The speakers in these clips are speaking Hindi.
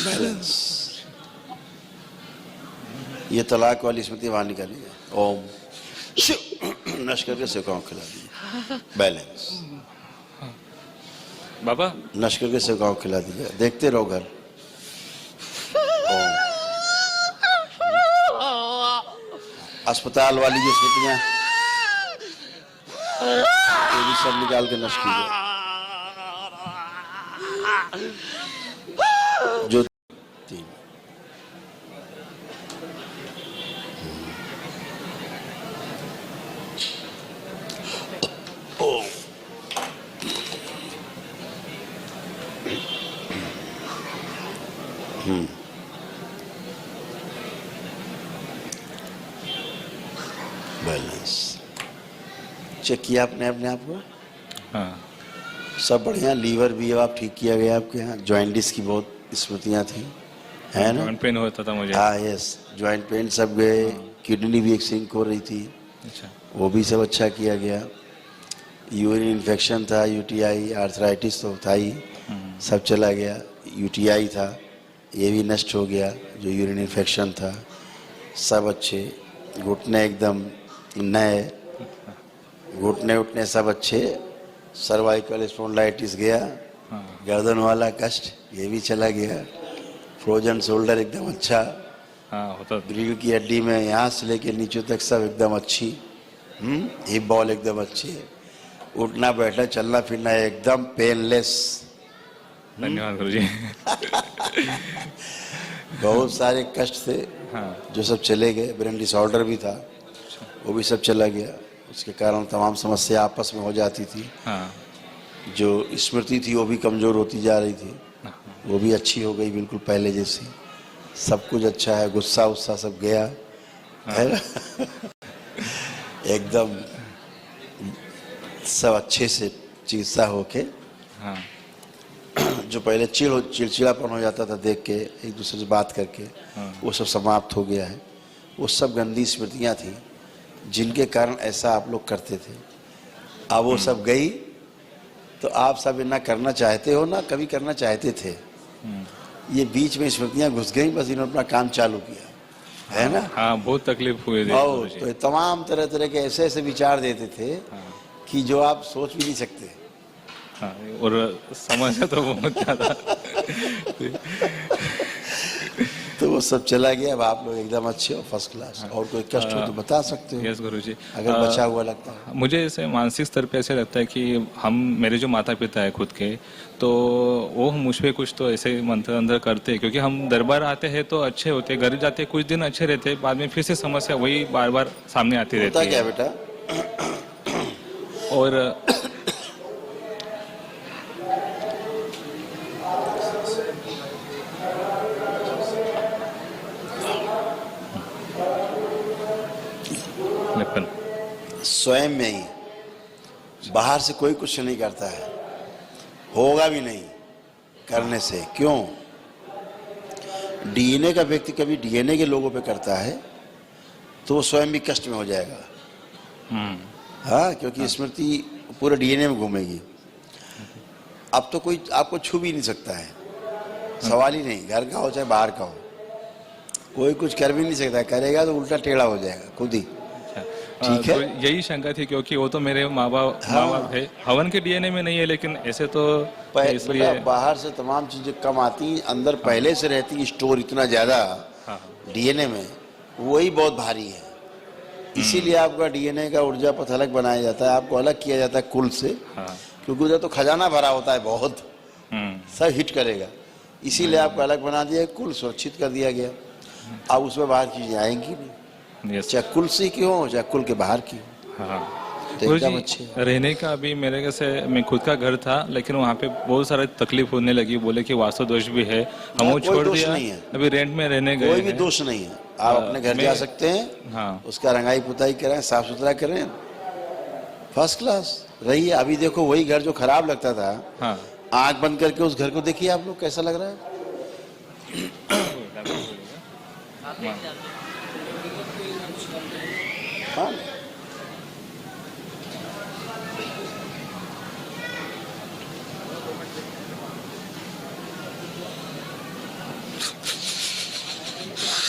बैलेंस। ये तलाक वाली स्मृति वहां निकाली है। ओम शिव नश करके सेवकाओं को खिला दीजिए। बैलेंस। बाबा नश करके सेवकाओं को खिला दीजिए। देखते रहो घर। ओम। अस्पताल वाली जो स्मृतियां ये भी सब निकाल के नश कीजिए। जो तीन ओम बैलेंस। चेक किया आपने अपने आप को? हाँ सब बढ़िया। लीवर भी अब आप ठीक किया गया आपके यहाँ। जॉइंटिस की बहुत स्मृतियाँ थी, है ना? जॉइंट पेन होता था मुझे। हाँ यस, जॉइंट पेन सब गए। किडनी भी एक सिंक हो रही थी, अच्छा वो भी सब अच्छा किया गया। यूरिन इन्फेक्शन था, यूटीआई, आर्थराइटिस तो था ही, सब चला गया। यूटीआई था, ये भी नष्ट हो गया। जो यूरिन इन्फेक्शन था सब अच्छे। घुटने एकदम नए, घुटने उठने सब अच्छे। सर्वाइकल स्पॉन्डिलाइटिस गया। गर्दन वाला कष्ट ये भी चला गया। फ्रोजन शोल्डर एकदम अच्छा। हाँ होता था। रीढ़ की हड्डी में यहाँ से लेके नीचे तक सब एकदम अच्छी। हिप बॉल एकदम अच्छी है। उठना बैठना चलना फिरना एकदम पेनलेस। धन्यवाद गुरुजी। बहुत सारे कष्ट थे हाँ जो सब चले गए। ब्रेन डिसऑर्डर भी था, वो भी सब चला गया। उसके कारण तमाम समस्या आपस में हो जाती थी। हाँ जो स्मृति थी वो भी कमज़ोर होती जा रही थी, वो भी अच्छी हो गई बिल्कुल पहले जैसी। सब कुछ अच्छा है। गुस्सा उस्सा सब गया, है ना? एकदम सब अच्छे से चिकित्सा होके। हाँ जो पहले चिड़चिड़ापन हो जाता था देख के, एक दूसरे से बात करके, वो सब समाप्त हो गया है। वो सब गंदी स्मृतियाँ थी जिनके कारण ऐसा आप लोग करते थे। अब वो सब गई तो आप सब ना करना चाहते हो ना कभी करना चाहते थे। ये बीच में स्मृतियाँ घुस गई, बस इन्होंने अपना काम चालू किया, है ना? हाँ बहुत तकलीफ हुई थी और गुरुजी। तो ये तमाम तरह तरह के ऐसे ऐसे विचार देते थे कि जो आप सोच भी नहीं सकते। हाँ और समस्या तो बहुत ज्यादा। तो वो सब चला गया। अब आप लोग एकदम अच्छे हो, फर्स्ट क्लास। और कोई कष्ट हो तो बता सकते हो यस गुरुजी। अगर बचा हुआ लगता है। मुझे ऐसे मानसिक स्तर पे ऐसे लगता है कि हम मेरे जो माता पिता है खुद के, तो वो मुझ पे कुछ तो ऐसे मंत्र अंदर करते हैं, क्योंकि हम दरबार आते हैं तो अच्छे होते, घर जाते कुछ दिन अच्छे रहते, बाद में फिर से समस्या वही बार बार सामने आती होता रहती क्या है। बेटा? और लेकिन स्वयं में ही, बाहर से कोई कुछ नहीं करता है, होगा भी नहीं करने से। क्यों? डीएनए का व्यक्ति कभी डीएनए के लोगों पे करता है तो वो स्वयं भी कष्ट में हो जाएगा। हाँ, क्योंकि स्मृति पूरे डीएनए में घूमेगी। अब तो कोई आपको छू भी नहीं सकता है, सवाल ही नहीं। घर का हो चाहे बाहर का हो, कोई कुछ कर भी नहीं सकता। करेगा तो उल्टा टेढ़ा हो जाएगा खुद ही। ठीक है? तो यही शंका थी, क्योंकि वो तो मेरे माँ बाप है, हवन के डीएनए में नहीं है, लेकिन ऐसे तो इसलिए बेटा बाहर से तमाम चीजें कम आती, अंदर पहले से रहती स्टोर इतना ज्यादा डीएनए में, वही बहुत भारी है। इसीलिए आपका डीएनए का ऊर्जा पथ अलग बनाया जाता है, आपको अलग किया जाता है कुल से। क्योंकि उधर तो खजाना भरा होता है बहुत, सब हिट करेगा। इसीलिए आपको अलग बना दिया, कुल सुरक्षित कर दिया गया। अब उसमें बाहर चीजें आएंगी नहीं, चाहे कुल से की हो चाहे कुल के बाहर की हो। हाँ तो गुरुजी, एकदम अच्छे। रहने का अभी मेरे कैसे, मैं खुद का घर था, लेकिन वहाँ पे बहुत सारे तकलीफ होने लगी। बोले कि वास्तु दोष भी है, हम वो कोई छोड़ दोष दिया। नहीं है। अभी रेंट में रहने गए कोई भी हैं। दोष नहीं है। आप अपने घर जा सकते हैं, हाँ उसका रंगाई पुताई करें, साफ सुथरा करें, फर्स्ट क्लास रहिए। अभी देखो वही घर जो खराब लगता था, हाँ आंख बंद करके उस घर को देखिए आप लोग, कैसा लग रहा है। हाँ,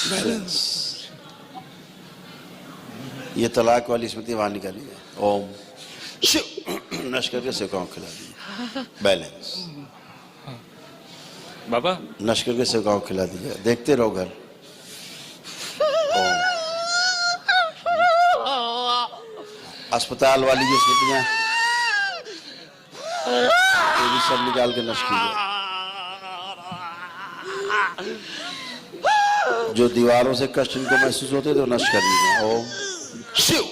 बैलेंस। ये तलाक वाली स्मृति वहां निकाली है। ओम शिव नश करके सेवकाओं को खिला दीजिए। बैलेंस। बाबा नश करके सेवकाओं को खिला दीजिए। देखते रहो घर। ओम। अस्पताल वाली जो स्मृतियां ये भी सब निकाल के नश कीजिए। जो दीवारों से कष्ट इनको महसूस होते तो नश कर दीजिए। ओम शिव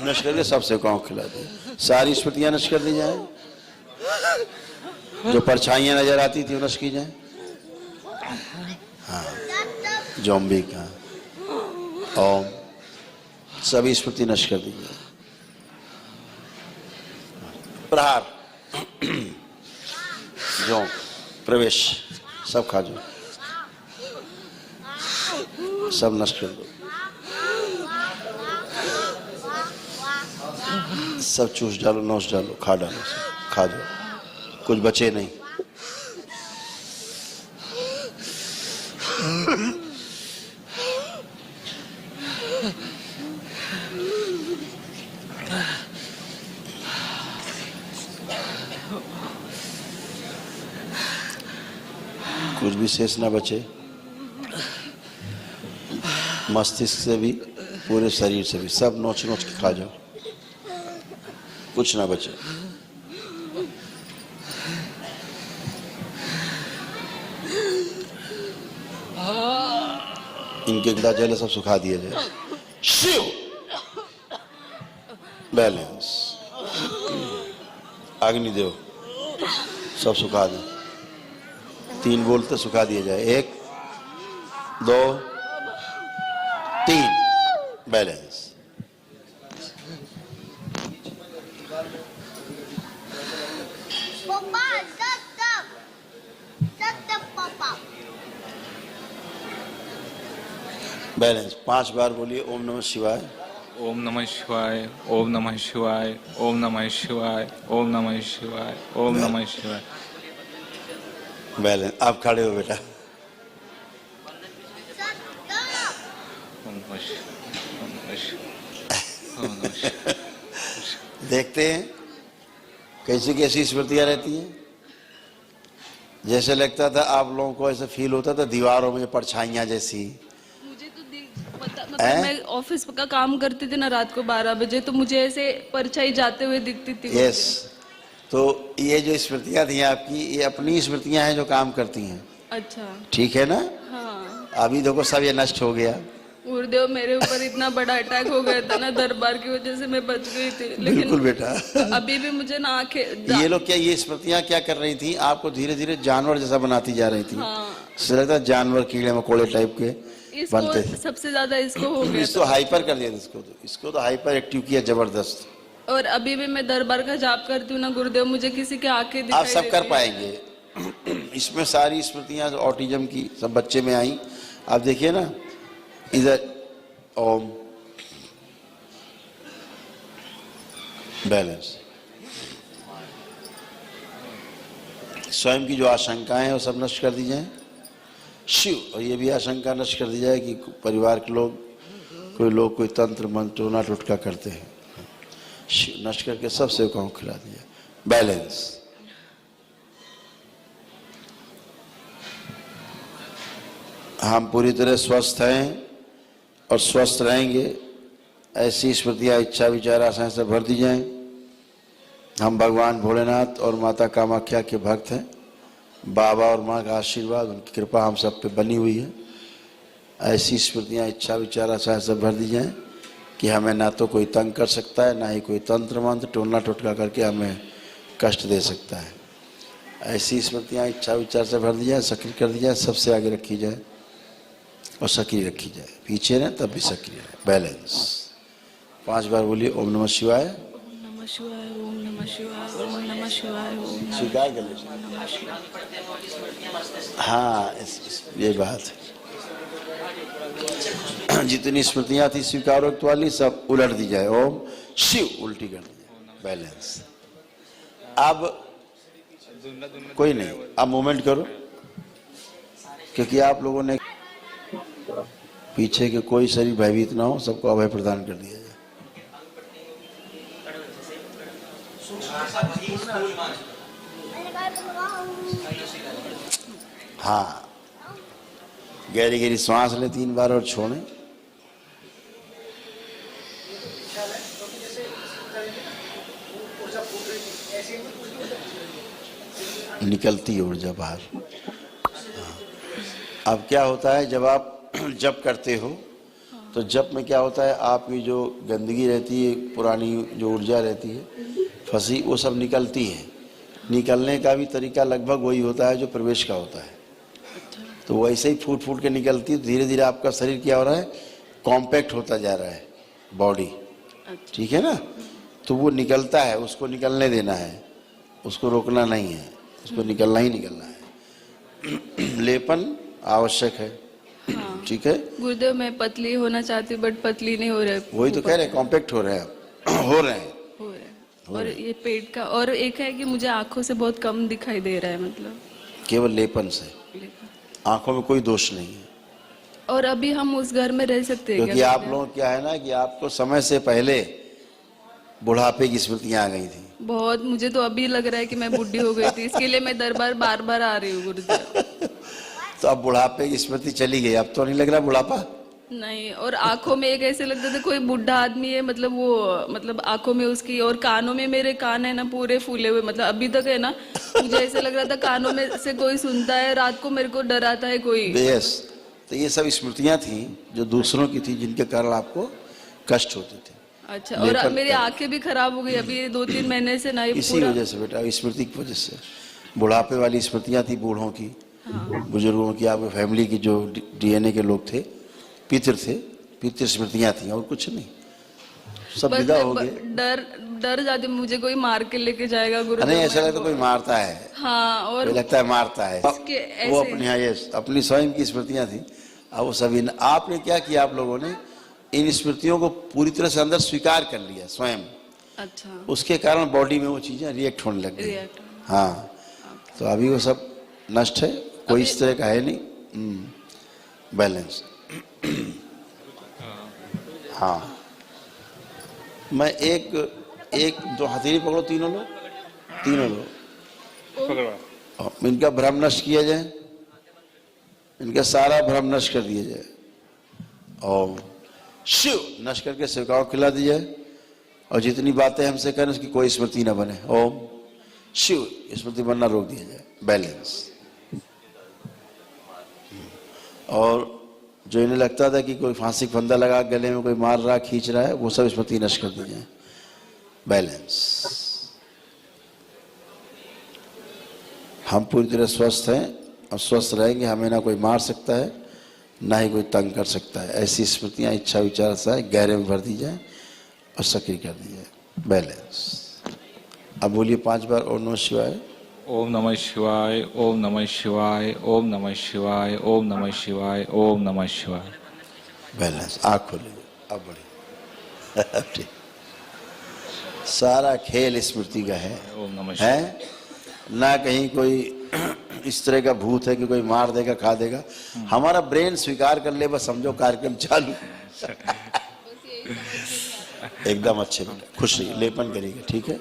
नश करके सब सेवकाओं को खिला दीजिए। सारी स्मृतियां नश कर दी जाए। जो परछाइयां नजर आती थी वो नश की जाए। हाँ जोम्बी का। ओम सभी स्मृति नश कर दीजिए। प्रहार जो प्रवेश सब खा जाओ। सब नष्ट कर दो। सब चूस डालो, नोच डालो, खा डालो, सब खा जाओ। कुछ बचे नहीं। कुछ भी शेष ना बचे। मस्तिष्क से भी पूरे शरीर से भी सब नोच नोच के खा जाओ। कुछ ना बचे। इनके गदा जले सब सुखा दिए जाए। शिव बैलेंस। अग्निदेव सब सुखा दे। 3 बोलते सुखा दिए जाए। 1 2 3 बैलेंस। बैलेंस। 5 बार बोलिए ओम नमः शिवाय। ओम नमः शिवाय, ओम नमः शिवाय, ओम नमः शिवाय, ओम नमः शिवाय, ओम नमः शिवाय। बैलेंस। आप खड़े हो बेटा। ओम नमः शिवाय, ओम नमः शिवाय, ओम नमः शिवाय। देखते हैं कैसी कैसी स्मृतियां रहती हैं। जैसे लगता था आप लोगों को ऐसा फील होता था दीवारों में परछाइयां जैसी। मुझे तो मतलब मैं ऑफिस का काम करती थी ना रात को 12 बजे, तो मुझे ऐसे परछाई जाते हुए दिखती थी। यस। तो ये जो स्मृतियां थी आपकी ये अपनी स्मृतियां हैं जो काम करती हैं। अच्छा। ठीक है ना। हाँ अभी देखो सब ये नष्ट हो गया। गुरुदेव मेरे ऊपर इतना बड़ा अटैक हो गया था ना दरबार की वजह से, मैं बच गई थी। लेकिन बिल्कुल बेटा। अभी भी मुझे ना आंखें ये लोग क्या ये स्मृतियां क्या कर रही थी आपको धीरे धीरे जानवर जैसा बनाती जा रही थी। हाँ। इससे लगता जानवर कीड़े मकोड़े टाइप के बनते थे। इसको सबसे ज्यादा इसको हो गया इसको हाइपर कर दिया इसको तो हाइपर एक्टिव किया जबरदस्त। और अभी भी मैं दरबार का जाप करती हूँ ना गुरुदेव, मुझे किसी की आंखें आप दिखाई सब देती कर है। पाएंगे। इसमें सारी स्मृतियां ऑटिज्म की सब बच्चे में आई। आप देखिए ना इधर ओम बैलेंस। स्वयं की जो आशंकाएं हैं वो सब नष्ट कर दी जाए। शिव। और ये भी आशंका नष्ट कर दी जाए कि परिवार के लोग कोई तंत्र मंत्र टोना टोटका करते हैं। शिव नष्ट करके सब सेवकाओं को खिला दिया। बैलेंस। हम पूरी तरह स्वस्थ हैं और स्वस्थ रहेंगे ऐसी स्मृतियां इच्छा विचार आशा से भर दी जाएं। हम भगवान भोलेनाथ और माता कामाख्या के भक्त हैं। बाबा और माँ का आशीर्वाद उनकी कृपा हम सब पे बनी हुई है। ऐसी स्मृतियां इच्छा विचार आशा से भर दी जाएं कि हमें ना तो कोई तंग कर सकता है ना ही कोई तंत्र मंत्र टोना टोटका करके हमें कष्ट दे सकता है। ऐसी स्मृतियां इच्छा विचार से भर दी जाए, सक्रिय कर दी जाए, सबसे आगे रखी जाए और सक्रिय रखी जाए। पीछे ना तब भी सक्रिय रहे। बैलेंस। 5 बार बोलिए ओम नमः शिवाय, ओम नमः शिवाय, ओम नमः शिवाय, ओम नमः शिवाय, ओम नमः स्वीकार कर लीजिए। शिवाय। हाँ ये बात है। जितनी स्मृतियां थी स्वीकारोक्त वाली सब उलट दी जाए। ओम शिव उल्टी कर दी जाए। बैलेंस। अब कोई नहीं, अब मूवमेंट करो क्योंकि आप लोगों ने पीछे के कोई शरीर भयभीत ना हो, सबको अभय प्रदान कर दिया जाए। हाँ, गहरी गहरी श्वास लें 3 बार और छोड़ें। निकलती है ऊर्जा बाहर। अब क्या होता है, जब आप जप करते हो तो जप में क्या होता है, आपकी जो गंदगी रहती है, पुरानी जो ऊर्जा रहती है फंसी, वो सब निकलती है। निकलने का भी तरीका लगभग वही होता है जो प्रवेश का होता है। तो वैसे ही फूट फूट के निकलती है। धीरे धीरे आपका शरीर क्या हो रहा है, कॉम्पैक्ट होता जा रहा है, बॉडी। ठीक है ना। तो वो निकलता है, उसको निकलने देना है, उसको रोकना नहीं है, उसको निकलना ही निकलना है। लेपन आवश्यक है। ठीक है गुरुदेव, मैं पतली होना चाहती हूँ बट पतली नहीं हो रहे। वही तो कह रहे हैं, कॉम्पैक्ट हो रहे हैं। हो रहे हैं। और ये पेट का, और एक है कि मुझे आंखों से बहुत कम दिखाई दे रहा है, मतलब केवल लेपन से। आंखों में कोई दोष नहीं है। और अभी हम उस घर में रह सकते हैं क्योंकि आप लोग क्या है ना कि आपको समय से पहले बुढ़ापे की स्मृतियां आ गई थी। बहुत, मुझे तो अभी लग रहा है कि मैं बुढ़ी हो गई थी, इसके लिए मैं दरबार बार बार आ रही हूँ गुरुदेव। तो अब बुढ़ापे की स्मृति चली गई, अब तो नहीं लग रहा बुढ़ापा। नहीं, और आंखों में एक ऐसे लगता था कोई बुढ़ा आदमी है, मतलब वो, मतलब आंखों में उसकी, और कानों में, मेरे कान है ना पूरे फूले हुए, मतलब अभी तक है ना, मुझे ऐसे लग रहा था कानों में से कोई सुनता है, रात को मेरे को डराता है कोई। यस, तो ये सब स्मृतियां थी जो दूसरों की थी, जिनके कारण आपको कष्ट होते थे। अच्छा, और अब मेरी आंखें भी खराब हो गई अभी 2-3 महीने से ना। इसी वजह से बेटा, स्मृति की वजह से। बुढ़ापे वाली स्मृतियां थी बूढ़ों की, बुजुर्गों की, आपके फैमिली की जो डीएनए के लोग थे, पितृ थे, पितृ स्मृतियां थी, और कुछ नहीं। सब विदा हो गए। डर जाती, मुझे कोई मार के लेके जाएगा गुरुदेव। नहीं, ऐसा लगता कोई मारता है। हाँ, और लगता है मारता है। वो अपनी, हाँ, यस, अपनी स्वयं की स्मृतियां थी। अब वो सभी आपने क्या किया, आप लोगों ने इन स्मृतियों को पूरी तरह से अंदर स्वीकार कर लिया स्वयं। अच्छा, उसके कारण बॉडी में वो चीजें रिएक्ट होने लग गई। हाँ, तो अभी वो सब नष्ट है, कोई इस तरह का है नहीं, बैलेंस। हाँ, मैं एक दो हथेली पकड़ो, तीनों लोग इनका भ्रम नष्ट किया जाए, इनका सारा भ्रम नष्ट कर दिया जाए, और शिव नष्ट करके सेवकाओं को खिला दी जाए, और जितनी बातें हमसे करें उसकी कोई स्मृति ना बने। ओम शिव, स्मृति बनना रोक दिया जाए, बैलेंस। और जो इन्हें लगता था कि कोई फांसी का फंदा लगा गले में कोई मार रहा, खींच रहा है, वो सब स्मृति नष्ट कर दी जाए, बैलेंस। हम पूरी तरह स्वस्थ हैं, और स्वस्थ रहेंगे, हमें ना कोई मार सकता है, ना ही कोई तंग कर सकता है। ऐसी स्मृतियां इच्छा विचार से गहरे में भर दी जाए और सक्रिय कर दी जाए, बैलेंस। अब बोलिए 5 बार ओम नमः शिवाय। ओम नमः शिवाय, ओम नमः शिवाय, ओम नमः शिवाय, ओम नमः शिवाय, ओम नमः शिवाय। बैलेंस। आँख खोलिए, अब बढ़िए। ठीक, सारा खेल स्मृति का है। ओम नमः शिवाय। है ना, कहीं कोई इस तरह का भूत है कि कोई मार देगा, खा देगा। हमारा ब्रेन स्वीकार कर ले, बस समझो कार्यक्रम चालू। एकदम अच्छे, खुश रहिए, लेपन करिएगा, ठीक है।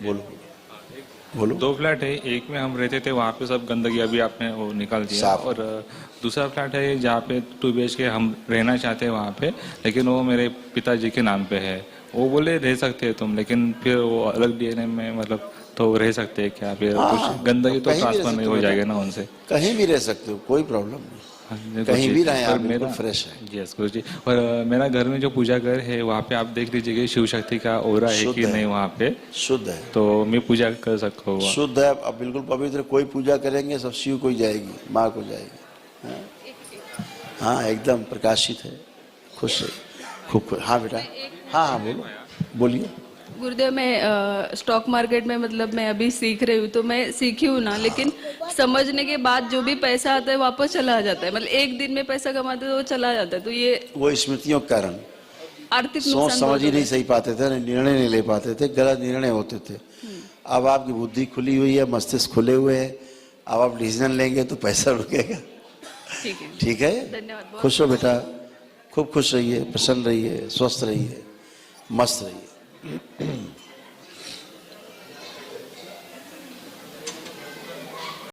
बोलो। 2 फ्लैट है, एक में हम रहते थे, वहाँ पे सब गंदगी अभी आपने वो निकाल दिया, और दूसरा फ्लैट है जहाँ पे 2 BHK हम रहना चाहते हैं वहाँ पे, लेकिन वो मेरे पिताजी के नाम पे है। वो बोले रह सकते हैं तुम, लेकिन फिर वो अलग डीएनए में, मतलब तो रह सकते हैं क्या? फिर कुछ गंदगी तो ट्रांसफर नहीं हो जाएगा ना उनसे? कहीं भी रह सकते हो, कोई प्रॉब्लम नहीं, कहीं भी रहे आप, बिल्कुल फ्रेश है। यस गुरु जी। और मेरा घर में जो पूजा घर है वहाँ पे आप देख लीजिए शिव शक्ति का ओरा है कि नहीं वहाँ पे? शुद्ध है, तो मैं पूजा कर सकता हूँ? शुद्ध है, अब बिल्कुल पवित्र। कोई पूजा करेंगे सब शिव को ही जाएगी, माँ को जाएगी। हाँ, एकदम प्रकाशित है, खुश है, खूब। हाँ बेटा, हाँ बोलिए। गुरुदेव, मैं स्टॉक मार्केट में, मतलब मैं अभी सीख रही हूँ, तो मैं सीखी हूँ ना, लेकिन समझने के बाद जो भी पैसा आता है वापस चला जाता है, मतलब एक दिन में पैसा कमाते तो वो चला जाता है। तो ये वो स्मृतियों के कारण आर्थिक सोच समझ ही नहीं सही पाते थे, निर्णय नहीं ले पाते थे, गलत निर्णय होते थे। अब आपकी बुद्धि खुली हुई है, मस्तिष्क खुले हुए हैं, अब आप डिसीजन लेंगे तो पैसा रुकेगा। ठीक है, ठीक है, धन्यवाद। खुश हो बेटा, खूब खुश रहिए, प्रसन्न रहिए, स्वस्थ रहिए, मस्त रहिए।